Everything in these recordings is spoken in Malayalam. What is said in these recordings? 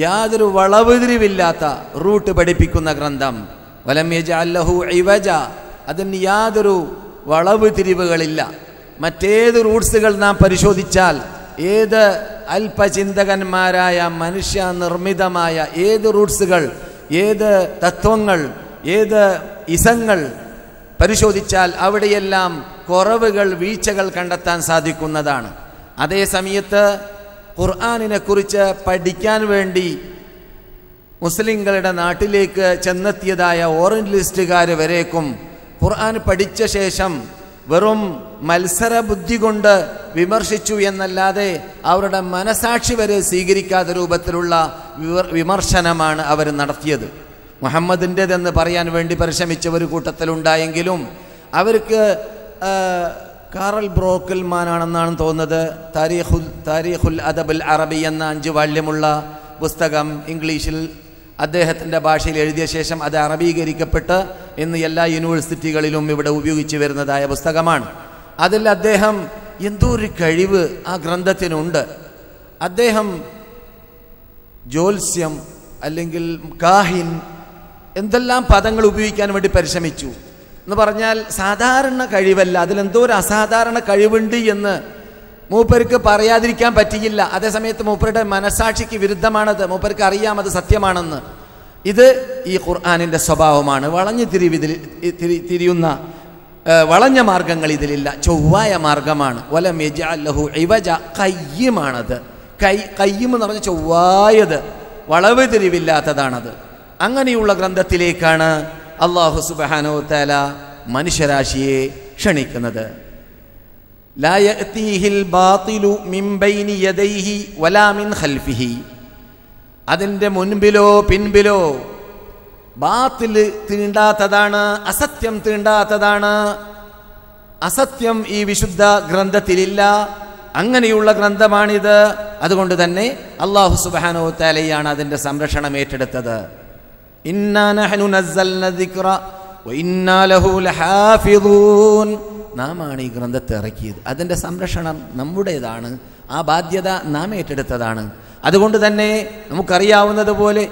യാതൊരു വളവുതിരിവില്ലാത്ത റൂട്ട് പഠിപ്പിക്കുന്ന ഗ്രന്ഥം. വലം യജഅൽ ലഹു ഇവജ, അതിന് യാതൊരു വളവ് തിരിവുകളില്ല. മറ്റേത് റൂട്ട്സുകൾ നാം പരിശോധിച്ചാൽ, ഏത് അല്പചിന്തകന്മാരായ മനുഷ്യ നിർമ്മിതമായ ഏത് റൂട്ട്സുകൾ, ഏത് തത്വങ്ങൾ, ഏത് ഇസങ്ങൾ പരിശോധിച്ചാൽ അവിടെയെല്ലാം കുറവുകൾ, വീഴ്ചകൾ കണ്ടെത്താൻ സാധിക്കുന്നതാണ്. അതേ സമയത്ത് ഖുർആനിനെ കുറിച്ച് പഠിക്കാൻ വേണ്ടി മുസ്ലിങ്ങളുടെ നാട്ടിലേക്ക് ചെന്നെത്തിയതായ ഓറിയന്റലിസ്റ്റുകാർ വരേക്കും ഖുർആൻ പഠിച്ച ശേഷം വെറും മത്സര ബുദ്ധി കൊണ്ട് വിമർശിച്ചു എന്നല്ലാതെ അവരുടെ മനസാക്ഷി വരെ സ്വീകരിക്കാത്ത രൂപത്തിലുള്ള വിമർശനമാണ് അവർ നടത്തിയത്. മുഹമ്മദിൻ്റെതെന്ന് പറയാൻ വേണ്ടി പരിശ്രമിച്ച ഒരു കൂട്ടത്തിലുണ്ടായെങ്കിലും അവർക്ക് കാറൽ ബ്രോക്കൽമാനാണെന്നാണ് തോന്നുന്നത് താരീഖുൽ അദബുൽ അറബി എന്ന 5 വാല്യമുള്ള പുസ്തകം ഇംഗ്ലീഷിൽ അദ്ദേഹത്തിൻ്റെ ഭാഷയിൽ എഴുതിയ ശേഷം അത് അറബീകരിക്കപ്പെട്ട് ഇന്ന് എല്ലാ യൂണിവേഴ്സിറ്റികളിലും ഇവിടെ ഉപയോഗിച്ച് വരുന്നതായ പുസ്തകമാണ്. അതിൽ അദ്ദേഹം എന്തോ ഒരു കഴിവ് ആ ഗ്രന്ഥത്തിനുണ്ട്. അദ്ദേഹം ജ്യോത്സ്യം അല്ലെങ്കിൽ കാഹിൻ എന്തെല്ലാം പദങ്ങൾ ഉപയോഗിക്കാൻ വേണ്ടി പരിശ്രമിച്ചു എന്ന് പറഞ്ഞാൽ സാധാരണ കഴിവല്ല, അതിലെന്തോ ഒരു അസാധാരണ കഴിവുണ്ട് എന്ന് മൂപ്പർക്ക് പറയാതിരിക്കാൻ പറ്റിയില്ല. അതേസമയത്ത് മൂപ്പരുടെ മനസാക്ഷിക്ക് വിരുദ്ധമാണത്, മൂപ്പർക്ക് അറിയാം അത് സത്യമാണെന്ന്. ഇത് ഈ ഖുർആനിൻ്റെ സ്വഭാവമാണ്. വളഞ്ഞു തിരിയുന്ന വളഞ്ഞ മാർഗങ്ങൾ ഇതിലില്ല, ചൊവ്വായ മാർഗമാണ്. വലം യജഅൽ ലഹു ഇവജ, ഖയ്യിമാണത്. ഖയ്യിം എന്ന് പറഞ്ഞാൽ ചൊവ്വായത്, വളവ് തിരിവില്ലാത്തതാണത്. അങ്ങനെയുള്ള ഗ്രന്ഥത്തിലേക്കാണ് അല്ലാഹു സുബ്ഹാനഹു വ തആല മനുഷ്യരാശിയെ ക്ഷണിക്കുന്നത്. ലാ യഅതീഹിൽ ബാതിലു മിൻ ബൈനി യദൈഹി വലാ മിൻ ഖൽഫിഹി, അതിൻ്റെ മുൻപിലോ പിൻപിലോ ബാത്തിൽ തീണ്ടാത്തതാണ്, അസത്യം തീണ്ടാത്തതാണ്. അസത്യം ഈ വിശുദ്ധ ഗ്രന്ഥത്തിലില്ല. അങ്ങനെയുള്ള ഗ്രന്ഥമാണിത്. അതുകൊണ്ട് തന്നെ അല്ലാഹു സുബ്ഹാനഹു വ തആലയാണ് അതിൻ്റെ സംരക്ഷണം ഏറ്റെടുത്തത്. ഇന്നാ നഹ്നു നസ്സൽന ദിക്റ വ ഇന്നാ ലഹു ലഹാഫിളൂൻ, നാമാണ് ഈ ഗ്രന്ഥത്തെ ഇറക്കിയത്, അതിൻ്റെ സംരക്ഷണം നമ്മുടേതാണ്, ആ ബാധ്യത നാം ഏറ്റെടുത്തതാണ്. അതുകൊണ്ട് തന്നെ നമുക്കറിയാവുന്നതുപോലെ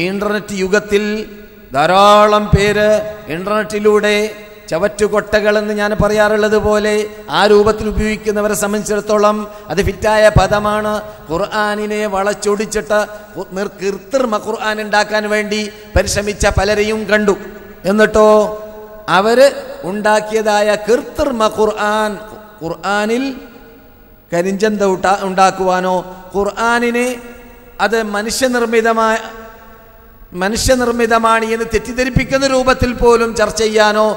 ഇൻ്റർനെറ്റ് യുഗത്തിൽ ധാരാളം പേര് ഇൻ്റർനെറ്റിലൂടെ ചവറ്റുകൊട്ടകളെന്ന് ഞാൻ പറയാറുള്ളത് പോലെ ആ രൂപത്തിൽ ഉപയോഗിക്കുന്നവരെ സംബന്ധിച്ചിടത്തോളം അത് ഫിറ്റായ പദമാണ്. ഖുർആനിനെ വളച്ചൊടിച്ചിട്ട് കൃത്രിമ ഖുർആൻ ഉണ്ടാക്കാൻ വേണ്ടി പരിശ്രമിച്ച പലരെയും കണ്ടു. എന്നിട്ടോ അവർ ഉണ്ടാക്കിയതായ കൃത്രിമ ഖുർആനിൽ കരിഞ്ചന്ത ഉണ്ടാക്കുവാനോ ഖുർആനിനെ അത് മനുഷ്യനിർമ്മിതമാണ് എന്ന് തെറ്റിദ്ധരിപ്പിക്കുന്ന രൂപത്തിൽ പോലും ചർച്ച ചെയ്യാനോ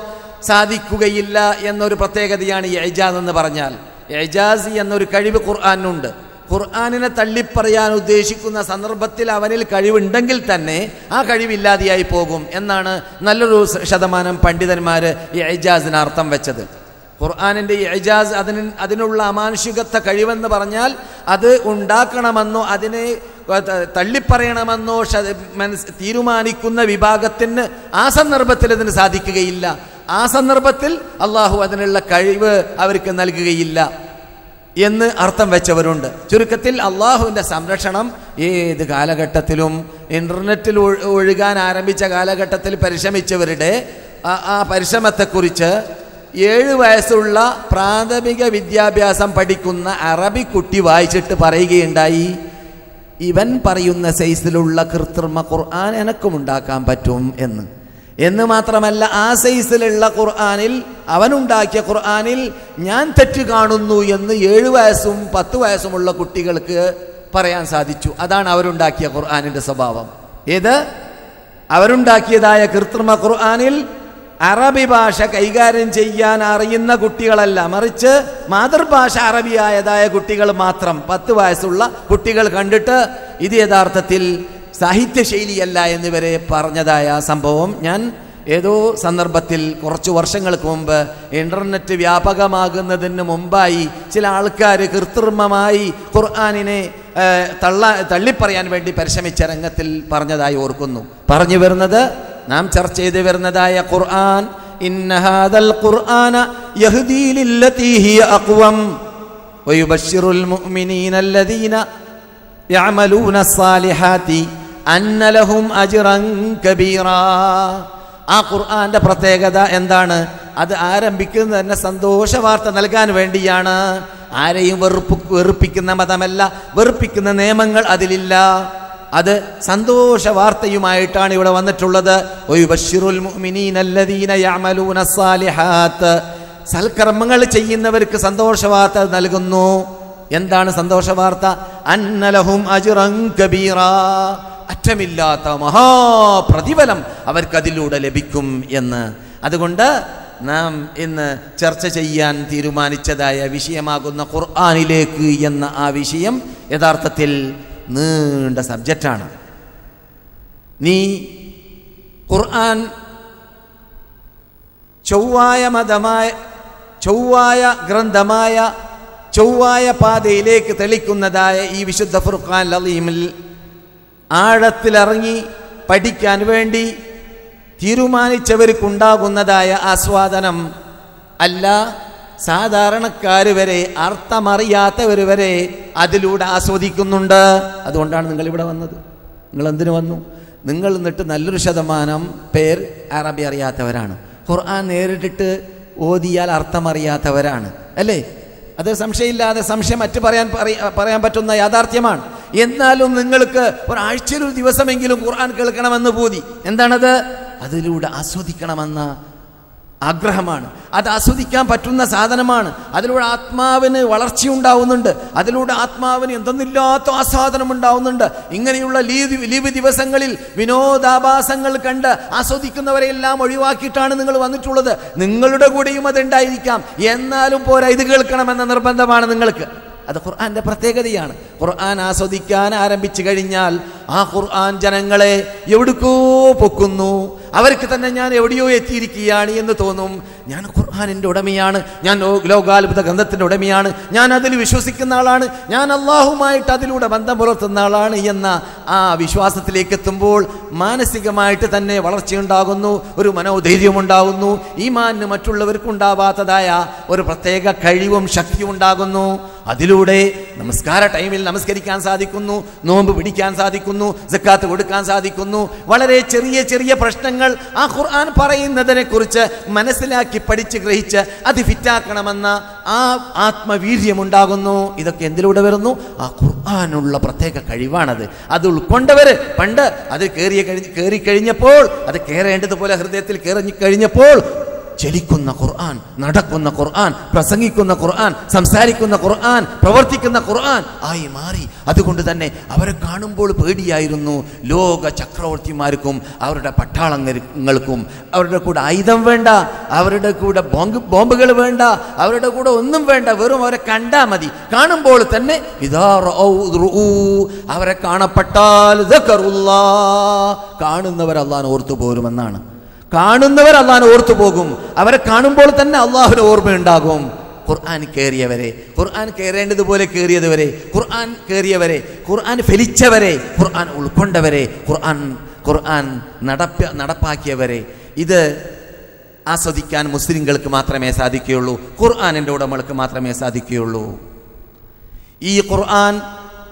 സാധിക്കുകയില്ല എന്നൊരു പ്രത്യേകതയാണ് ഈ ഇജാസ് എന്ന് പറഞ്ഞാൽ. ഇജാസ് എന്നൊരു കഴിവ് ഖുർആനുണ്ട്. ഖുർആനിനെ തള്ളിപ്പറയാൻ ഉദ്ദേശിക്കുന്ന സന്ദർഭത്തിൽ അവനിൽ കഴിവുണ്ടെങ്കിൽ തന്നെ ആ കഴിവില്ലാതെയായി പോകും എന്നാണ് നല്ലൊരു ശതമാനം പണ്ഡിതന്മാർ ഈ ഇജാസിന് അർത്ഥം വെച്ചത്. ഖുർആനിൻ്റെ ഈ ഇജാസ് അതിനുള്ള അമാനുഷികത്വ കഴിവെന്ന് പറഞ്ഞാൽ അത് ഉണ്ടാക്കണമെന്നോ അതിനെ തള്ളിപ്പറയണമെന്നോ തീരുമാനിക്കുന്ന വിഭാഗത്തിന് ആ സന്ദർഭത്തിൽ അതിന് സാധിക്കുകയില്ല. ആ സന്ദർഭത്തിൽ അള്ളാഹു അതിനുള്ള കഴിവ് അവർക്ക് നൽകുകയില്ല എന്ന് അർത്ഥം വെച്ചവരുണ്ട്. ചുരുക്കത്തിൽ അള്ളാഹുവിൻ്റെ സംരക്ഷണം ഏത് കാലഘട്ടത്തിലും ഇൻ്റർനെറ്റിൽ ഒഴുകാൻ ആരംഭിച്ച കാലഘട്ടത്തിൽ പരിശ്രമിച്ചവരുടെ ആ പരിശ്രമത്തെക്കുറിച്ച് 7 വയസ്സുള്ള പ്രാഥമിക വിദ്യാഭ്യാസം പഠിക്കുന്ന അറബി കുട്ടി വായിച്ചിട്ട് പറയുകയുണ്ടായി, ഇവൻ പറയുന്ന സൈസിലുള്ള കൃത്രിമ ഖുർആൻ എനക്കും ഉണ്ടാക്കാൻ പറ്റും എന്ന് മാത്രമല്ല ആ സൈസിലുള്ള ഖുർആനിൽ അവനുണ്ടാക്കിയ ഖുർആനിൽ ഞാൻ തെറ്റ് കാണുന്നു എന്ന് 7 വയസ്സും 10 വയസ്സുമുള്ള കുട്ടികൾക്ക് പറയാൻ സാധിച്ചു. അതാണ് അവരുണ്ടാക്കിയ ഖുർആനിൻ്റെ സ്വഭാവം. ഏത് അവരുണ്ടാക്കിയതായ കൃത്രിമ ഖുർആനിൽ അറബി ഭാഷ കൈകാര്യം ചെയ്യാൻ അറിയുന്ന കുട്ടികളല്ല, മറിച്ച് മാതൃഭാഷ അറബിയായതായ കുട്ടികൾ മാത്രം 10 വയസ്സുള്ള കുട്ടികൾ കണ്ടിട്ട് ഇത് യഥാർത്ഥത്തിൽ സാഹിത്യശൈലിയല്ല എന്നിവരെ പറഞ്ഞതായ സംഭവം ഞാൻ ഏതോ സന്ദർഭത്തിൽ കുറച്ച് വർഷങ്ങൾക്ക് മുമ്പ് ഇൻ്റർനെറ്റ് വ്യാപകമാകുന്നതിന് മുമ്പായി ചില ആൾക്കാർ കൃത്രിമമായി ഖുർആനിനെ തള്ളിപ്പറയാൻ വേണ്ടി പരിശ്രമിച്ച രംഗത്തിൽ പറഞ്ഞതായി ഓർക്കുന്നു. പറഞ്ഞു വരുന്നത്, നാം ചർച്ച ചെയ്ത് വരുന്നതായ ഖുർആൻ, ഇന്ന ഹാദൽ ഖുർആന യഹ്ദീ ലില്ലതീ ഹിയ അഖ്വം വയുബശ്ശിറുൽ മുഅ്മിനീന അല്ലദീന യഅമലൂന സ്സാലിഹാതി അന്ന ലഹും അജ്റൻ കബീറാ. ആ ഖുർആന്റെ പ്രത്യേകത എന്താണ്? അത് ആരംഭിക്കുന്നത് തന്നെ സന്തോഷ വാർത്ത നൽകാൻ വേണ്ടിയാണ്. ആരെയും വെറുപ്പിക്കുന്ന മതമല്ല, വെറുപ്പിക്കുന്ന നിയമങ്ങൾ അതിലില്ല. അത് സന്തോഷ വാർത്തയുമായിട്ടാണ് ഇവിടെ വന്നിട്ടുള്ളത്. വയുബശ്ശിറുൽ മുഅ്മിനീന അല്ലദീന യഅമലൂന സ്സാലിഹാത്ത്. സൽക്കർമ്മങ്ങൾ ചെയ്യുന്നവർക്ക് സന്തോഷ വാർത്ത നൽകുന്നു. എന്താണ് സന്തോഷ വാർത്ത? അന്ന ലഹും അജ്റൻ കബീറാ. അറ്റമില്ലാത്ത മഹാപ്രതിഫലം അവർക്കതിലൂടെ ലഭിക്കും എന്ന്. അതുകൊണ്ട് നാം ഇന്ന് ചർച്ച ചെയ്യാൻ തീരുമാനിച്ചതായ വിഷയമാകുന്ന ഖുർആനിലേക്ക് എന്ന ആ വിഷയം യഥാർത്ഥത്തിൽ നീണ്ട സബ്ജക്റ്റാണ്. നീ ഖുർആൻ ചൊവ്വായ ഗ്രന്ഥമായ ചൊവ്വായ പാതയിലേക്ക് തെളിക്കുന്നതായ ഈ വിശുദ്ധ ഫുർഖാൻ അലീമിൽ ആഴത്തിലിറങ്ങി പഠിക്കാൻ വേണ്ടി തീരുമാനിച്ചവർക്കുണ്ടാകുന്നതായ ആസ്വാദനം അല്ല, സാധാരണക്കാർ വരെ, അർത്ഥമറിയാത്തവർ വരെ അതിലൂടെ ആസ്വദിക്കുന്നുണ്ട്. അതുകൊണ്ടാണ് നിങ്ങളിവിടെ വന്നത്. നിങ്ങൾ എന്തിനു വന്നു? നിങ്ങൾ എന്നിട്ട് നല്ലൊരു ശതമാനം പേർ അറബി അറിയാത്തവരാണ്. ഖുർആൻ നേരിട്ടിട്ട് ഓതിയാൽ അർത്ഥമറിയാത്തവരാണ്, അല്ലേ? അത് സംശയമില്ലാതെ സംശയം മറ്റ് പറയാൻ പറ്റുന്ന യാഥാർത്ഥ്യമാണ്. എന്നാലും നിങ്ങൾക്ക് ഒരാഴ്ചയിൽ ഒരു ദിവസമെങ്കിലും ഖുർആൻ കേൾക്കണമെന്ന് പൂതി. എന്താണത്? അതിലൂടെ ആസ്വദിക്കണമെന്ന ആഗ്രഹമാണ്. അത് ആസ്വദിക്കാൻ പറ്റുന്ന സാധനമാണ്. അതിലൂടെ ആത്മാവിന് വളർച്ചയുണ്ടാവുന്നുണ്ട്. അതിലൂടെ ആത്മാവിന് എന്തെന്നില്ലാത്ത ആസ്വാദനം ഉണ്ടാവുന്നുണ്ട്. ഇങ്ങനെയുള്ള ലീവ് ദിവസങ്ങളിൽ വിനോദാഭാസങ്ങൾ കണ്ട് ആസ്വദിക്കുന്നവരെയെല്ലാം ഒഴിവാക്കിയിട്ടാണ് നിങ്ങൾ വന്നിട്ടുള്ളത്. നിങ്ങളുടെ കൂടെയും അതുണ്ടായിരിക്കാം, എന്നാലും പോരാ, ഇത് കേൾക്കണമെന്ന നിർബന്ധമാണ് നിങ്ങൾക്ക്. അത് ഖുർആന്റെ പ്രത്യേകതയാണ്. ഖുർആൻ ആസ്വദിക്കാൻ ആരംഭിച്ചു കഴിഞ്ഞാൽ ആ ഖുർആൻ ജനങ്ങളെ എവിടേക്കോ പൊക്കുന്നു. അവർക്ക് തന്നെ ഞാൻ എവിടെയോ എത്തിയിരിക്കുകയാണ് എന്ന് തോന്നും. ഞാൻ ഖുർആനിൻ്റെ ഉടമയാണ്, ഞാൻ ലോകാത്ഭുത ഗ്രന്ഥത്തിൻ്റെ ഉടമയാണ്, ഞാൻ അതിൽ വിശ്വസിക്കുന്ന ആളാണ്, ഞാൻ അള്ളാഹുമായിട്ട് അതിലൂടെ ബന്ധം പുലർത്തുന്ന ആളാണ് എന്ന ആ വിശ്വാസത്തിലേക്ക് എത്തുമ്പോൾ മാനസികമായിട്ട് തന്നെ വളർച്ചയുണ്ടാകുന്നു, ഒരു മനോധൈര്യമുണ്ടാകുന്നു. ഈമാനിന് മറ്റുള്ളവർക്കുണ്ടാവാത്തതായ ഒരു പ്രത്യേക കഴിവും ശക്തിയും ഉണ്ടാകുന്നു. അതിലൂടെ നമസ്കാര ടൈമിൽ നമസ്കരിക്കാൻ സാധിക്കുന്നു, നോമ്പ് പിടിക്കാൻ സാധിക്കുന്നു, സക്കാത്ത് കൊടുക്കാൻ സാധിക്കുന്നു. വളരെ ചെറിയ ചെറിയ പ്രശ്നങ്ങൾ ആ ഖുർആൻ പറയുന്നതിനെ കുറിച്ച് മനസ്സിലാക്കി പഠിച്ച് ഗ്രഹിച്ച് അത് ഫിറ്റാക്കണമെന്ന ആ ആത്മവീര്യമുണ്ടാകുന്നു. ഇതൊക്കെ എന്തിലൂടെ വരുന്നു? ആ ഖുർആനുള്ള പ്രത്യേക കഴിവാണത്. അത് ഉൾക്കൊണ്ടവർ പണ്ട് അത് കയറി കഴിഞ്ഞപ്പോൾ, അത് കയറേണ്ടതുപോലെ ഹൃദയത്തിൽ കയറി കഴിഞ്ഞപ്പോൾ ചലിക്കുന്ന ഖുർആൻ, നടക്കുന്ന ഖുർആൻ, പ്രസംഗിക്കുന്ന ഖുർആൻ, സംസാരിക്കുന്ന ഖുർആൻ, പ്രവർത്തിക്കുന്ന ഖുർആൻ ആയി മാറി. അതുകൊണ്ട് തന്നെ അവരെ കാണുമ്പോൾ പേടിയായിരുന്നു. ലോക ചക്രവർത്തിമാർക്കും അവരുടെ പട്ടാളങ്ങൾക്കും അവരുടെ കൂടെ ആയുധം വേണ്ട, അവരുടെ കൂടെ ബോംബുകൾ വേണ്ട, അവരുടെ കൂടെ ഒന്നും വേണ്ട. വെറും അവരെ കണ്ടാൽ മതി. കാണുമ്പോൾ തന്നെ അവരെ കാണപ്പെട്ടാൽ കാണുന്നവർ അല്ലാഹുവിനെ ഓർത്തു പോരുമെന്നാണ്. കാണുന്നവർ അല്ലാഹുവിനെ ഓർത്തു പോകും. അവരെ കാണുമ്പോൾ തന്നെ അള്ളാഹുവിന് ഓർമ്മയുണ്ടാകും. ഖുർആൻ കയറിയവരെ, ഖുർആൻ കയറേണ്ടതുപോലെ കയറിയവരെ, ഖുർആൻ കയറിയവരെ, ഖുർആൻ ഫലിച്ചവരെ, ഖുർആൻ ഉൾക്കൊണ്ടവരെ, ഖുർആൻ നടപ്പാക്കിയവരെ, ഇത് ആസ്വദിക്കാൻ മുസ്ലിങ്ങൾക്ക് മാത്രമേ സാധിക്കുകയുള്ളൂ. ഖുർആനിൻ്റെ ഉടമകൾക്ക് മാത്രമേ സാധിക്കുകയുള്ളൂ. ഈ ഖുർആൻ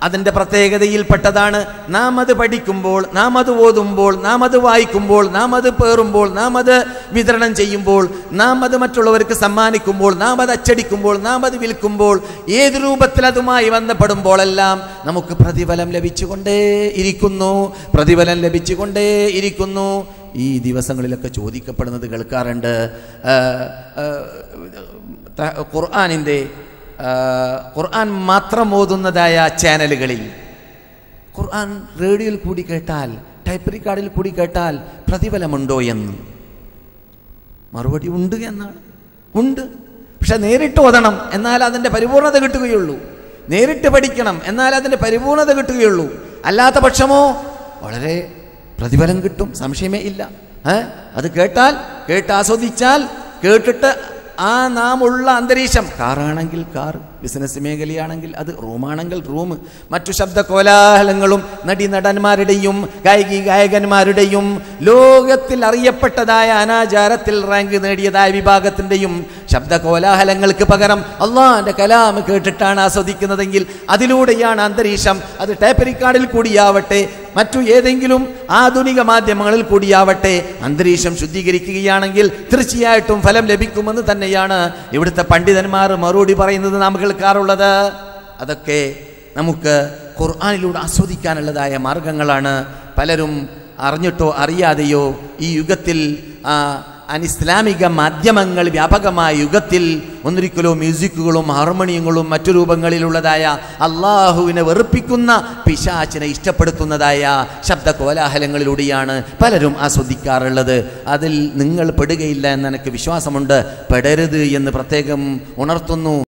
അതിൻ്റെ പ്രത്യേകതയിൽപ്പെട്ടതാണ്. നാം അത് പഠിക്കുമ്പോൾ, നാം അത് ഓതുമ്പോൾ, നാം അത് വായിക്കുമ്പോൾ, നാം അത് പേറുമ്പോൾ, നാം അത് വിതരണം ചെയ്യുമ്പോൾ, നാം അത് മറ്റുള്ളവർക്ക് സമ്മാനിക്കുമ്പോൾ, നാം അത് അച്ചടിക്കുമ്പോൾ, നാം അത് വിൽക്കുമ്പോൾ, ഏത് രൂപത്തിൽ അതുമായി ബന്ധപ്പെടുമ്പോഴെല്ലാം നമുക്ക് പ്രതിഫലം ലഭിച്ചുകൊണ്ടേ ഇരിക്കുന്നു. ഈ ദിവസങ്ങളിലൊക്കെ ചോദിക്കപ്പെടുന്നത് കേൾക്കാറുണ്ട്. ഖുർആൻ മാത്രം ഓതുന്നതായ ചാനലുകളിൽ ഖുർആൻ റേഡിയോയിൽ കൂടി കേട്ടാൽ, ടൈപ്പ് റിക്കാർഡിൽ കൂടി കേട്ടാൽ പ്രതിഫലമുണ്ടോ എന്ന് മറുപടി ഉണ്ട് എന്നാണ്. ഉണ്ട്. പക്ഷെ നേരിട്ട് ഓതണം, എന്നാൽ അതിൻ്റെ പരിപൂർണത കിട്ടുകയുള്ളൂ. നേരിട്ട് പഠിക്കണം, എന്നാൽ അതിൻ്റെ പരിപൂർണത കിട്ടുകയുള്ളൂ. അല്ലാത്ത പക്ഷമോ വളരെ പ്രതിഫലം കിട്ടും, സംശയമേ ഇല്ല. അത് കേട്ട് ആസ്വദിച്ചാൽ, കേട്ടിട്ട് ആ നാം ഉള്ള അന്തരീക്ഷം, കാറാണെങ്കിൽ കാർ, ബിസിനസ് മേഖലയാണെങ്കിൽ അത്, റൂമാണെങ്കിൽ റൂം, മറ്റു ശബ്ദ കോലാഹലങ്ങളും നടന്മാരുടെയും ഗായകന്മാരുടെയും ലോകത്തിൽ അറിയപ്പെട്ടതായ അനാചാരത്തിൽ റാങ്ക് നേടിയതായ വിഭാഗത്തിൻ്റെയും ശബ്ദ കോലാഹലങ്ങൾക്ക് പകരം അള്ളാഹിൻ്റെ കലാം കേട്ടിട്ടാണ് ആസ്വദിക്കുന്നതെങ്കിൽ അതിലൂടെയാണ് അന്തരീക്ഷം. അത് ടേപ്പ് റിക്കാർഡിൽ കൂടിയാവട്ടെ, മറ്റു ഏതെങ്കിലും ആധുനിക മാധ്യമങ്ങളിൽ കൂടിയാവട്ടെ അന്തരീക്ഷം ശുദ്ധീകരിക്കുകയാണെങ്കിൽ തീർച്ചയായിട്ടും ഫലം ലഭിക്കുമെന്ന് തന്നെയാണ് ഇവിടുത്തെ പണ്ഡിതന്മാർ മറുപടി പറയുന്നത് നാം കേൾക്കാറുള്ളത്. അതൊക്കെ നമുക്ക് ഖുർആനിലൂടെ ആസ്വദിക്കാനുള്ളതായ മാർഗങ്ങളാണ്. പലരും അറിഞ്ഞിട്ടോ അറിയാതെയോ ഈ യുഗത്തിൽ അനിസ്ലാമിക മാധ്യമങ്ങൾ വ്യാപകമായ യുഗത്തിൽ ഒന്നിരിക്കലോ മ്യൂസിക്കുകളും ഹാർമോണിയങ്ങളും മറ്റു രൂപങ്ങളിലുള്ളതായ അള്ളാഹുവിനെ വെറുപ്പിക്കുന്ന പിശാചിനെ ഇഷ്ടപ്പെടുത്തുന്നതായ ശബ്ദ കോലാഹലങ്ങളിലൂടെയാണ് പലരും ആസ്വദിക്കാറുള്ളത്. അതിൽ നിങ്ങൾ പെടുകയില്ല എന്ന് എനിക്ക് വിശ്വാസമുണ്ട്. പെടരുത് എന്ന് പ്രത്യേകം ഉണർത്തുന്നു.